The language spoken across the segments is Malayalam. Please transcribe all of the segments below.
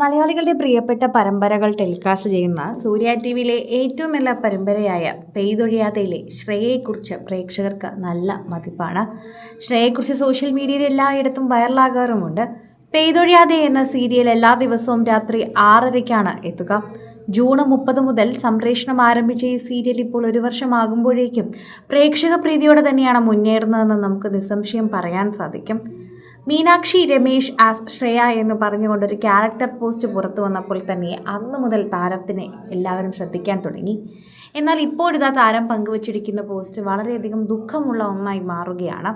മലയാളികളുടെ പ്രിയപ്പെട്ട പരമ്പരകൾ ടെലികാസ്റ്റ് ചെയ്യുന്ന സൂര്യ ടി വിയിലെ ഏറ്റവും നല്ല പരമ്പരയായ പെയ്തൊഴിയാതെയിലെ ശ്രേയയെക്കുറിച്ച് പ്രേക്ഷകർക്ക് നല്ല മതിപ്പാണ്. ശ്രേയയെക്കുറിച്ച് സോഷ്യൽ മീഡിയയിൽ എല്ലായിടത്തും വൈറലാകാറുമുണ്ട്. പെയ്തൊഴിയാതെ എന്ന സീരിയൽ എല്ലാ ദിവസവും രാത്രി 6:30-ക്കാണ് എത്തുക. ജൂൺ 30 മുതൽ സംപ്രേഷണം ആരംഭിച്ച ഈ സീരിയൽ ഇപ്പോൾ 1 വർഷമാകുമ്പോഴേക്കും പ്രേക്ഷക പ്രീതിയോടെ തന്നെയാണ് മുന്നേറുന്നതെന്ന് നമുക്ക് നിസ്സംശയം പറയാൻ സാധിക്കും. മീനാക്ഷി രമേശ് ആസ് ശ്രേയ എന്ന് പറഞ്ഞുകൊണ്ടൊരു ക്യാരക്ടർ പോസ്റ്റ് പുറത്തു വന്നപ്പോൾ തന്നെ അന്ന് മുതൽ താരത്തിനെ എല്ലാവരും ശ്രദ്ധിക്കാൻ തുടങ്ങി. എന്നാൽ ഇപ്പോഴിതാ താരം പങ്കുവച്ചിരിക്കുന്ന പോസ്റ്റ് വളരെയധികം ദുഃഖമുള്ള ഒന്നായി മാറുകയാണ്.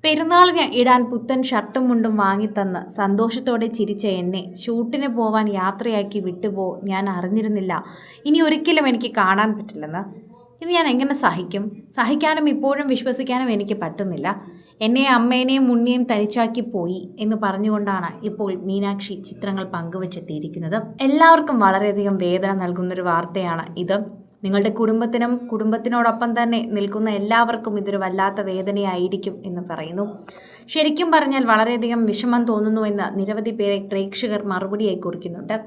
പെരുന്നാളിന് ഇടാൻ പുത്തൻ ഷർട്ടും മുണ്ടും വാങ്ങിത്തന്ന് സന്തോഷത്തോടെ ചിരിച്ച എന്നെ ഷൂട്ടിന് പോവാൻ യാത്രയാക്കി വിട്ടുപോ, ഞാൻ അറിഞ്ഞിരുന്നില്ല, ഇനി ഒരിക്കലും എനിക്ക് കാണാൻ പറ്റില്ലെന്ന്. ഇത് ഞാൻ എങ്ങനെ സഹിക്കും? സഹിക്കാനും ഇപ്പോഴും വിശ്വസിക്കാനും എനിക്ക് പറ്റുന്നില്ല. എന്നെ അമ്മേനെയും ഉണ്ണിയെയും തനിച്ചാക്കി പോയി എന്ന് പറഞ്ഞുകൊണ്ടാണ് ഇപ്പോൾ മീനാക്ഷി ചിത്രങ്ങൾ പങ്കുവച്ചെത്തിയിരിക്കുന്നത്. എല്ലാവർക്കും വളരെയധികം വേദന നൽകുന്നൊരു വാർത്തയാണ് ഇത്. നിങ്ങളുടെ കുടുംബത്തിനോടൊപ്പം തന്നെ നിൽക്കുന്ന എല്ലാവർക്കും ഇതൊരു വല്ലാത്ത വേദനയായിരിക്കും എന്ന് പറയുന്നു. ശരിക്കും പറഞ്ഞാൽ വളരെയധികം വിഷമം തോന്നുന്നുവെന്ന് നിരവധി പേരെ പ്രേക്ഷകർ മറുപടിയായി കുറിക്കുന്നുണ്ട്.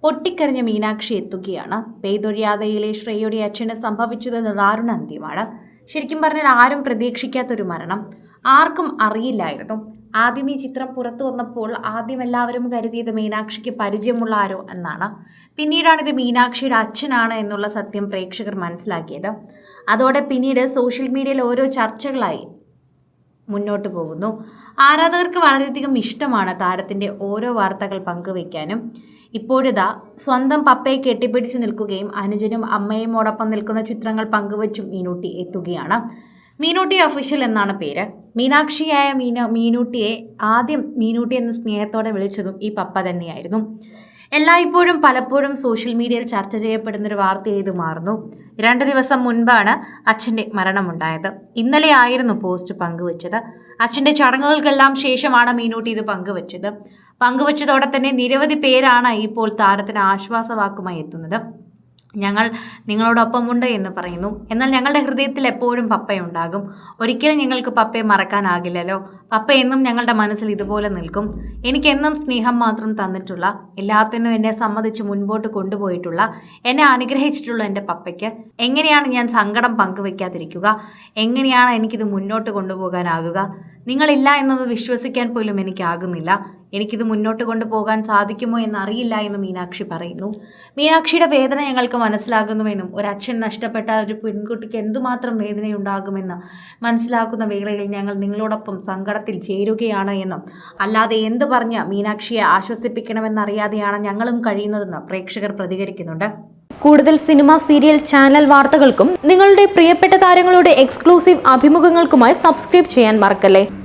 പൊട്ടിക്കരഞ്ഞ മീനാക്ഷി എത്തുകയാണ്. പെയ്തൊഴിയാതെയിലെ ശ്രേയയുടെ അച്ഛന് സംഭവിച്ചത് ദാരുണ അന്ത്യമാണ്. ശരിക്കും പറഞ്ഞാൽ ആരും പ്രതീക്ഷിക്കാത്തൊരു മരണം. ആർക്കും അറിയില്ലായിരുന്നു. ആദ്യം ഈ ചിത്രം പുറത്തു വന്നപ്പോൾ ആദ്യം എല്ലാവരും കരുതിയത് മീനാക്ഷിക്ക് പരിചയമുള്ള ആരോ എന്നാണ്. പിന്നീടാണ് ഇത് മീനാക്ഷിയുടെ അച്ഛനാണ് എന്നുള്ള സത്യം പ്രേക്ഷകർ മനസ്സിലാക്കിയത്. അതോടെ പിന്നീട് സോഷ്യൽ മീഡിയയിൽ ഓരോ ചർച്ചകളായി മുന്നോട്ട് പോകുന്നു. ആരാധകർക്ക് വളരെയധികം ഇഷ്ടമാണ് താരത്തിൻ്റെ ഓരോ വാർത്തകൾ പങ്കുവയ്ക്കാനും. ഇപ്പോഴിതാ സ്വന്തം പപ്പയെ കെട്ടിപ്പിടിച്ച് നിൽക്കുകയും അനുജനും അമ്മയുമോടൊപ്പം നിൽക്കുന്ന ചിത്രങ്ങൾ പങ്കുവച്ചും മീനൂട്ടി എത്തുകയാണ്. മീനൂട്ടി ഒഫീഷ്യൽ എന്നാണ് പേര്. മീനാക്ഷിയായ മീനൂട്ടിയെ ആദ്യം മീനൂട്ടി എന്ന സ്നേഹത്തോടെ വിളിച്ചതും ഈ പപ്പ തന്നെയായിരുന്നു. എല്ലായ്പ്പോഴും പലപ്പോഴും സോഷ്യൽ മീഡിയയിൽ ചർച്ച ചെയ്യപ്പെടുന്നൊരു വാർത്തയായി ഇത് മാറുന്നു. 2 ദിവസം മുൻപാണ് അച്ഛൻ്റെ മരണമുണ്ടായത്. ഇന്നലെ ആയിരുന്നു പോസ്റ്റ് പങ്കുവച്ചത്. അച്ഛൻ്റെ ചടങ്ങുകൾക്കെല്ലാം ശേഷമാണ് മീനൂട്ടി ഇത് പങ്കുവച്ചതോടെ തന്നെ നിരവധി പേരാണ് ഇപ്പോൾ താരത്തിന് ആശ്വാസവാക്കുമായി എത്തുന്നത്. ഞങ്ങൾ നിങ്ങളോടൊപ്പമുണ്ട് എന്ന് പറയുന്നു. എന്നാൽ ഞങ്ങളുടെ ഹൃദയത്തിൽ എപ്പോഴും പപ്പയുണ്ടാകും. ഒരിക്കലും ഞങ്ങൾക്ക് പപ്പയെ മറക്കാനാകില്ലല്ലോ. പപ്പ എന്നും ഞങ്ങളുടെ മനസ്സിൽ ഇതുപോലെ നിൽക്കും. എനിക്കെന്നും സ്നേഹം മാത്രം തന്നിട്ടുള്ള, എല്ലാത്തിനും എന്നെ സമ്മതിച്ച് മുൻപോട്ട് കൊണ്ടുപോയിട്ടുള്ള, എന്നെ അനുഗ്രഹിച്ചിട്ടുള്ള എൻ്റെ പപ്പയ്ക്ക് എങ്ങനെയാണ് ഞാൻ സങ്കടം പങ്കുവയ്ക്കാതിരിക്കുക? എങ്ങനെയാണ് എനിക്കിത് മുന്നോട്ട് കൊണ്ടുപോകാനാകുക? നിങ്ങളില്ല എന്നത് വിശ്വസിക്കാൻ പോലും എനിക്കാകുന്നില്ല. എനിക്കിത് മുന്നോട്ട് കൊണ്ടുപോകാൻ സാധിക്കുമോ എന്നറിയില്ല എന്ന് മീനാക്ഷി പറയുന്നു. മീനാക്ഷിയുടെ വേദന ഞങ്ങൾക്ക് മനസ്സിലാകുന്നുവെന്നും ഒരച്ഛൻ നഷ്ടപ്പെട്ട ഒരു പെൺകുട്ടിക്ക് എന്തുമാത്രം വേദനയുണ്ടാകുമെന്ന് മനസ്സിലാക്കുന്ന വേളയിൽ ഞങ്ങൾ നിങ്ങളോടൊപ്പം സങ്കടത്തിൽ ചേരുകയാണ് എന്നും, അല്ലാതെ എന്ത് പറഞ്ഞ് മീനാക്ഷിയെ ആശ്വസിപ്പിക്കണമെന്നറിയാതെയാണ് ഞങ്ങളും കഴിയുന്നതെന്ന് പ്രേക്ഷകർ പ്രതികരിക്കുന്നുണ്ട്. കൂടുതൽ സിനിമ, സീരിയൽ, ചാനൽ വാർത്തകൾക്കും നിങ്ങളുടെ പ്രിയപ്പെട്ട താരങ്ങളുടെ എക്സ്ക്ലൂസീവ് അഭിമുഖങ്ങൾക്കുമായി സബ്സ്ക്രൈബ് ചെയ്യാൻ മറക്കല്ലേ.